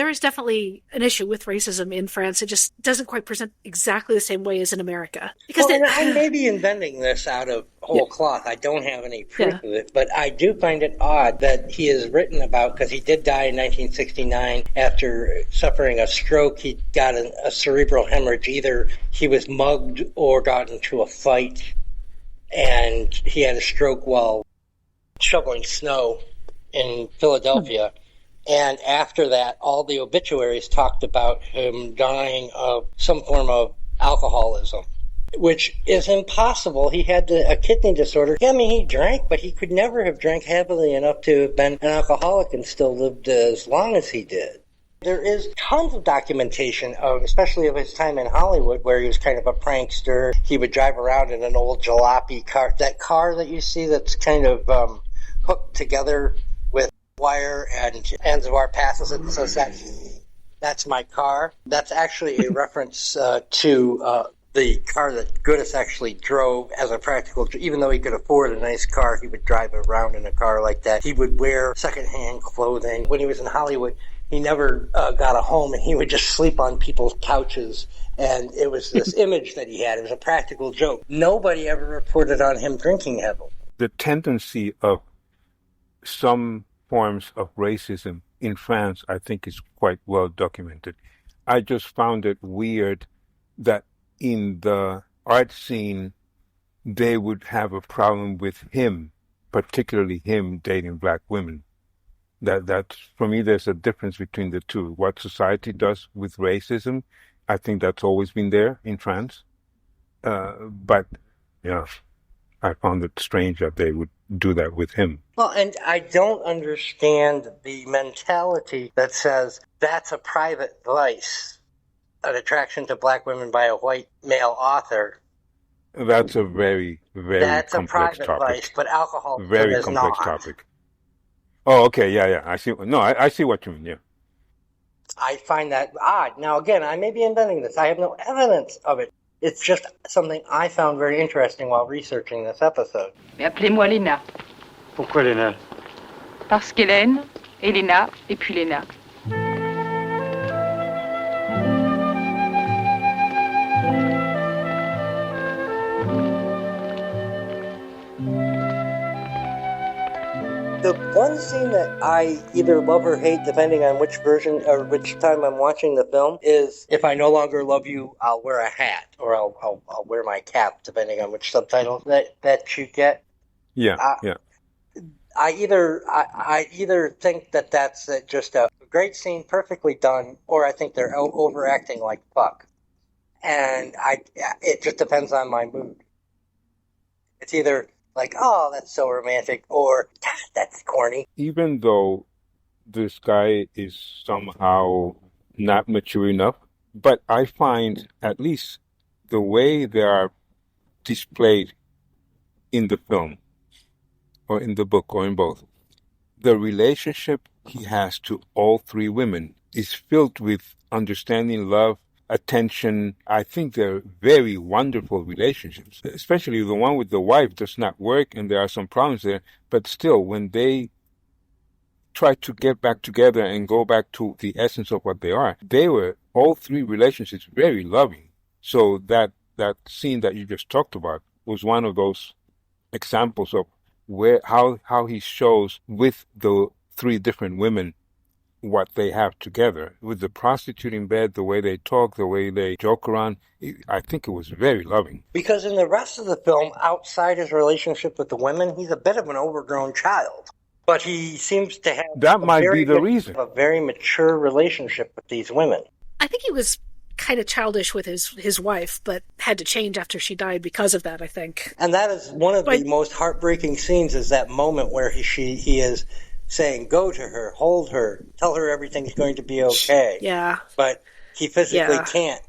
is definitely an issue with racism in France. It just doesn't quite present exactly the same way as in America. Because I may be inventing this out of whole cloth. I don't have any proof of it, but I do find it odd that he is written about, because he did die in 1969 after suffering a stroke. He got a cerebral hemorrhage. Either he was mugged or got into a fight, and he had a stroke while shoveling snow in Philadelphia. And after that, all the obituaries talked about him dying of some form of alcoholism, which is impossible. He had a kidney disorder. Yeah, I mean, he drank, but he could never have drank heavily enough to have been an alcoholic and still lived as long as he did. There is tons of documentation especially of his time in Hollywood, where he was kind of a prankster. He would drive around in an old jalopy car. That car that you see that's kind of hooked together with wire, and Aznavour passes it and says, that's my car. That's actually a reference to the car that Goodis actually drove as a practical. Even though he could afford a nice car, he would drive around in a car like that. He would wear secondhand clothing. When he was in Hollywood, he never got a home, and he would just sleep on people's couches. And it was this image that he had. It was a practical joke. Nobody ever reported on him drinking heavily. The tendency of some forms of racism in France, I think, is quite well documented. I just found it weird that in the art scene, they would have a problem with him, particularly him dating black women. That for me, there's a difference between the two. What society does with racism, I think that's always been there in France. But yeah, I found it strange that they would do that with him. Well, and I don't understand the mentality that says that's a private vice, an attraction to black women by a white male author. That's a very, very That's complex a private topic. vice, but alcoholism Very is complex not. topic. Oh, okay, yeah. I see. No, I see what you mean. Yeah. I find that odd. Now, again, I may be inventing this. I have no evidence of it. It's just something I found very interesting while researching this episode. Mais appelez-moi Léna. Pourquoi Léna? Parce qu'Hélène, Elena, et puis Léna. The one scene that I either love or hate, depending on which version or which time I'm watching the film, is if I no longer love you, I'll wear a hat or I'll wear my cap, depending on which subtitle that you get. Yeah. I either think that that's just a great scene, perfectly done, or I think they're overacting like fuck. And it just depends on my mood. It's either like, oh, that's so romantic, or, God, that's corny. Even though this guy is somehow not mature enough, but I find at least the way they are displayed in the film, or in the book, or in both, the relationship he has to all three women is filled with understanding, love, attention. I think they're very wonderful relationships, especially the one with the wife does not work and there are some problems there, but still when they try to get back together and go back to the essence of what they are, they were all three relationships very loving. So that scene that you just talked about was one of those examples of how he shows with the three different women what they have together. With the prostitute in bed, the way they talk, the way they joke around, I think it was very loving. Because in the rest of the film, outside his relationship with the women, he's a bit of an overgrown child. But he seems to have that might be the reason. A very mature relationship with these women. I think he was kind of childish with his wife, but had to change after she died because of that, I think. And that is one of the most heartbreaking scenes, is that moment where he is saying, go to her, hold her, tell her everything's going to be okay. Yeah. But he physically can't.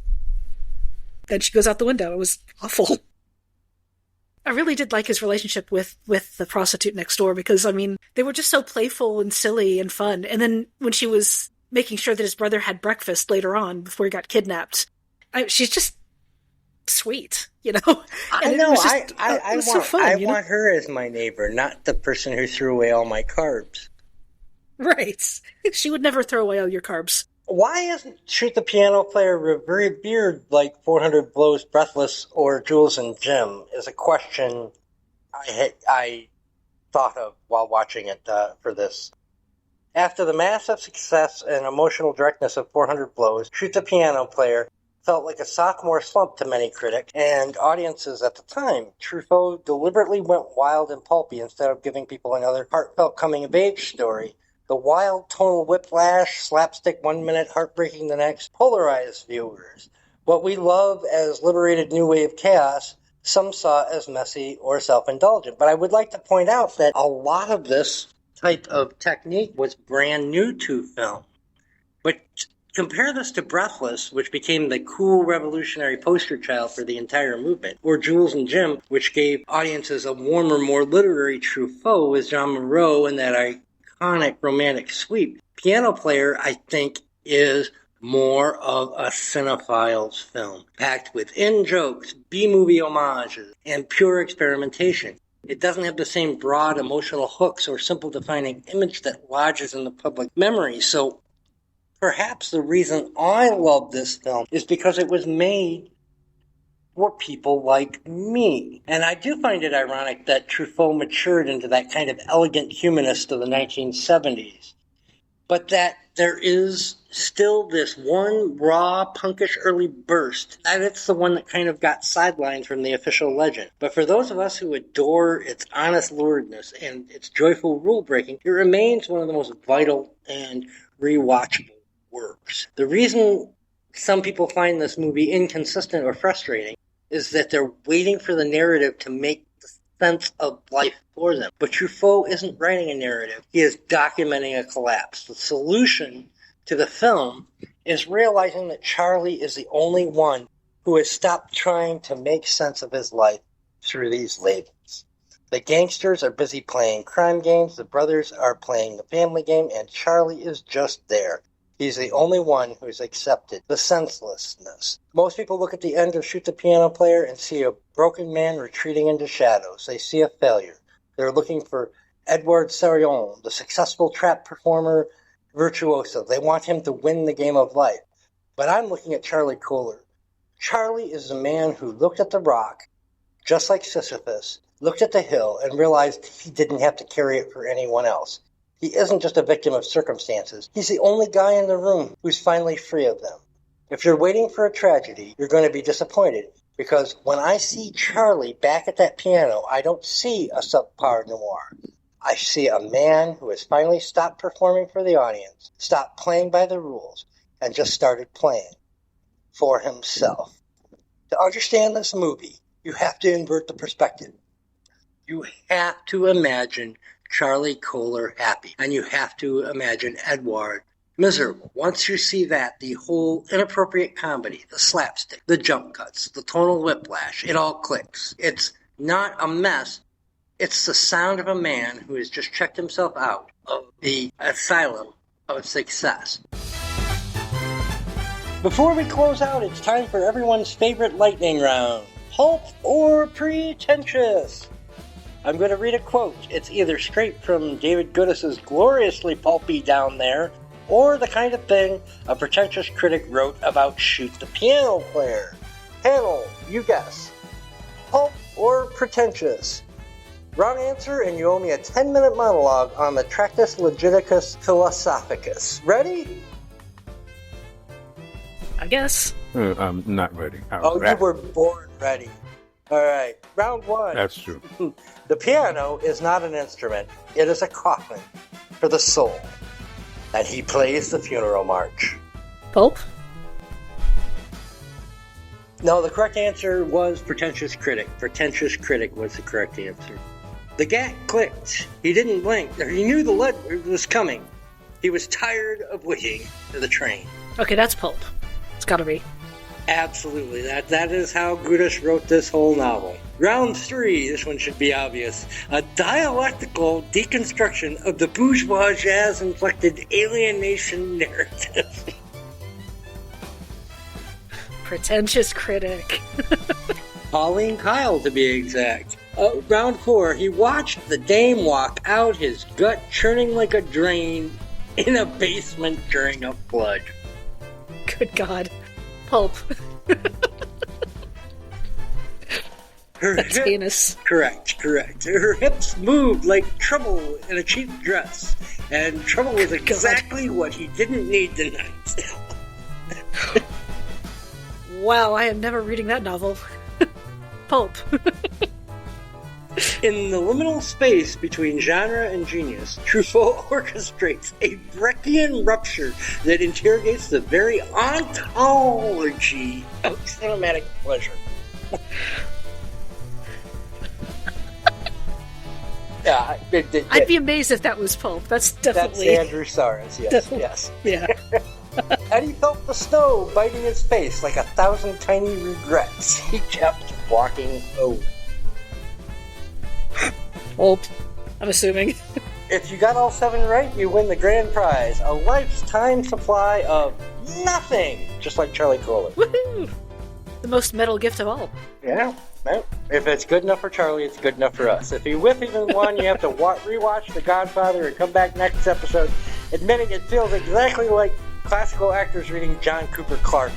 Then she goes out the window. It was awful. I really did like his relationship with the prostitute next door because, I mean, they were just so playful and silly and fun. And then when she was making sure that his brother had breakfast later on before he got kidnapped, she's just sweet, you know? I know. I I want her as my neighbor, not the person who threw away all my carbs. Right. She would never throw away all your carbs. Why isn't Shoot the Piano Player revered like 400 Blows, Breathless, or Jules and Jim? Is a question I thought of while watching it for this. After the massive success and emotional directness of 400 Blows, Shoot the Piano Player felt like a sophomore slump to many critics and audiences at the time. Truffaut deliberately went wild and pulpy instead of giving people another heartfelt coming-of-age story. The wild tonal whiplash, slapstick 1 minute, heartbreaking the next, polarized viewers. What we love as liberated new wave chaos, some saw as messy or self-indulgent. But I would like to point out that a lot of this type of technique was brand new to film. But compare this to Breathless, which became the cool revolutionary poster child for the entire movement, or Jules and Jim, which gave audiences a warmer, more literary Truffaut with Jean Moreau and that iconic romantic sweep. Piano Player, I think, is more of a cinephile's film, packed with in-jokes, B-movie homages, and pure experimentation. It doesn't have the same broad emotional hooks or simple defining image that lodges in the public memory. So perhaps the reason I love this film is because it was made for people like me. And I do find it ironic that Truffaut matured into that kind of elegant humanist of the 1970s. but that there is still this one raw, punkish early burst, and it's the one that kind of got sidelined from the official legend. But for those of us who adore its honest luridness and its joyful rule-breaking, it remains one of the most vital and rewatchable works. The reason some people find this movie inconsistent or frustrating is that they're waiting for the narrative to make the sense of life for them. But Truffaut isn't writing a narrative. He is documenting a collapse. The solution to the film is realizing that Charlie is the only one who has stopped trying to make sense of his life through these labels. The gangsters are busy playing crime games, the brothers are playing the family game, and Charlie is just there. He's the only one who's accepted the senselessness. Most people look at the end of Shoot the Piano Player and see a broken man retreating into shadows. They see a failure. They're looking for Edouard Sarion, the successful trap performer virtuoso. They want him to win the game of life. But I'm looking at Charlie Kohler. Charlie is the man who looked at the rock, just like Sisyphus, looked at the hill, and realized he didn't have to carry it for anyone else. He isn't just a victim of circumstances. He's the only guy in the room who's finally free of them. If you're waiting for a tragedy, you're going to be disappointed, because when I see Charlie back at that piano, I don't see a subpar noir. I see a man who has finally stopped performing for the audience, stopped playing by the rules, and just started playing for himself. To understand this movie, you have to invert the perspective. You have to imagine Charlie Kohler happy, and you have to imagine Edouard miserable. Once you see that, the whole inappropriate comedy, the slapstick, the jump cuts, the tonal whiplash, it all clicks. It's not a mess. It's the sound of a man who has just checked himself out of the asylum of success. Before we close out, it's time for everyone's favorite lightning round. Pulp or pretentious? I'm going to read a quote. It's either straight from David Goodis's gloriously pulpy Down There, or the kind of thing a pretentious critic wrote about Shoot the Piano Player. Panel, you guess. Pulp or pretentious? Wrong answer, and you owe me a 10-minute monologue on the Tractus Logicus Philosophicus. Ready? I guess. I'm not ready. You were born ready. All right, round one. That's true. The piano is not an instrument. It is a coffin for the soul. And he plays the funeral march. Pulp? No, the correct answer was pretentious critic. Pretentious critic was the correct answer. The gat clicked. He didn't blink. He knew the lead was coming. He was tired of waiting for the train. Okay, that's pulp. It's gotta be. Absolutely. That is how Goodis wrote this whole novel. Round 3, this one should be obvious. A dialectical deconstruction of the bourgeois jazz-inflected alienation narrative. Pretentious critic. Pauline Kyle, to be exact. Round 4, he watched the dame walk out, his gut churning like a drain in a basement during a flood. Good God. Pulp. That's heinous. Correct. Her hips moved like trouble in a cheap dress, and trouble was exactly what he didn't need tonight. Wow, I am never reading that novel. Pulp. In the liminal space between genre and genius, Truffaut orchestrates a Breckian rupture that interrogates the very ontology of cinematic pleasure. Yeah, I'd be amazed if that was Pulp. That's definitely... That's Andrew Sarris, yes. Yeah. And he felt the snow biting his face like 1,000 tiny regrets. He kept walking over. Pulp, I'm assuming. If you got all 7 right, you win the grand prize. A lifetime supply of nothing. Just like Charlie Kohler. Woohoo! The most metal gift of all. Yeah. Well, if it's good enough for Charlie, it's good enough for us. If you whiff even one, you have to rewatch The Godfather and come back next episode admitting it feels exactly like classical actors reading John Cooper Clarke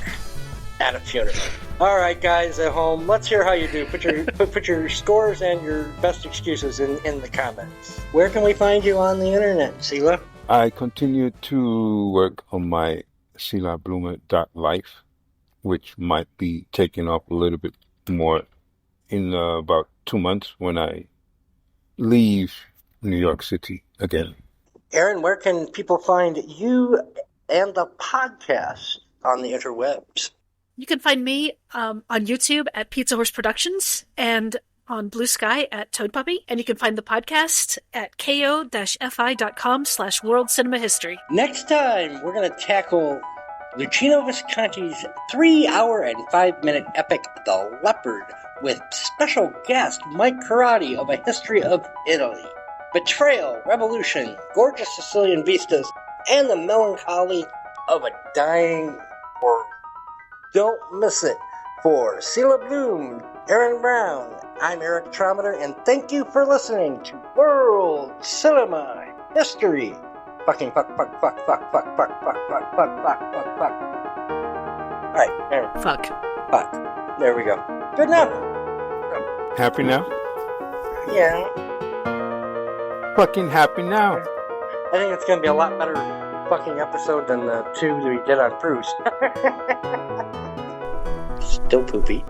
at a funeral. All right, guys at home, let's hear how you do. Put your scores and your best excuses in the comments. Where can we find you on the internet, Sila? I continue to work on my Sila Blume .life, which might be taking off a little bit more in about 2 months when I leave New York City again. Erin, where can people find you and the podcast on the interwebs? You can find me on YouTube at Pizza Horse Productions and on Blue Sky at Toad Puppy. And you can find the podcast at ko-fi.com/World Cinema History. Next time, we're going to tackle Luchino Visconti's 3-hour and 5-minute epic, The Leopard, with special guest Mike Carati of A History of Italy. Betrayal, revolution, gorgeous Sicilian vistas, and the melancholy of a dying world. Don't miss it. For Sila Blume, Erin Brown, I'm Eric Trommater, and thank you for listening to World Cinema History. Fucking fuck. Alright, there. Fuck. There we go. Good enough. Happy now? Yeah. Fucking happy now. I think it's going to be a lot better fucking episode than the 2 that we did on Proust. Still poopy.